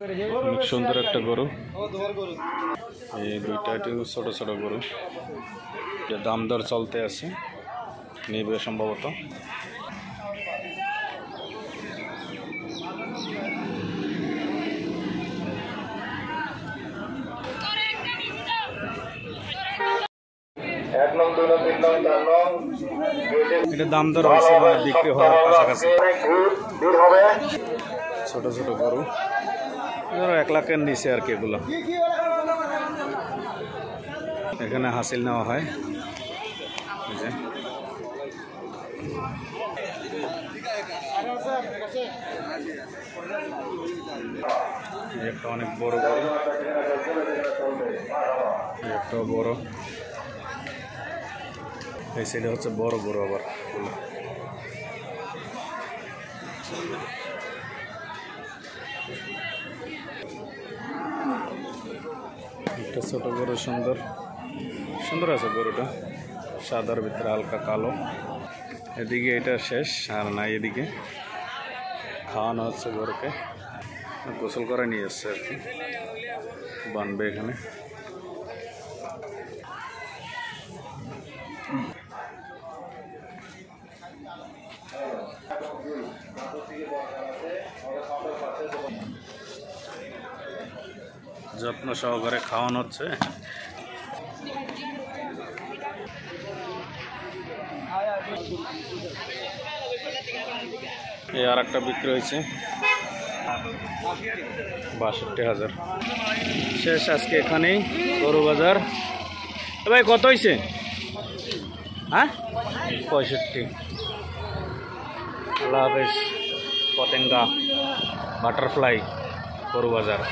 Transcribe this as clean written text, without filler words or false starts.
অনেক সুন্দর একটা গরু, এই দুইটা ছোট ছোট গরু, যে দাম দর চলতে আছে, নেবে সম্ভবত। এটা দাম দর হয়েছে, বিক্রি হওয়ার কাছাকাছি। ছোট ছোট গরু, 1 লাখের নিচে আর কি এগুলো। এখানে হাসিল নেওয়া হয়। একটা অনেক বড় গরু, একটা বড়, এই সাইডে হচ্ছে বড় গরু আবার। একটা ছোট গরু, সুন্দর সুন্দর আছে গরুটা, সাদার ভিতরে হালকা কালো। এদিকে এটা শেষ, আর না এদিকে খাওয়ানো হচ্ছে গরুকে, গোসল করে নিয়ে এসছে আর কি, বানবে এখানে। যত্ন সহকারে খাওয়ানো হচ্ছে। এই আর একটা বিক্রি হয়েছে ৬২,০০০। শেষ আজকে এখানেই গরু বাজার। ভাই কত হয়েছে? হ্যাঁ, ৬৫। আল্লাহ হাফেজ। পতেঙ্গা বাটারফ্লাই গরু বাজার।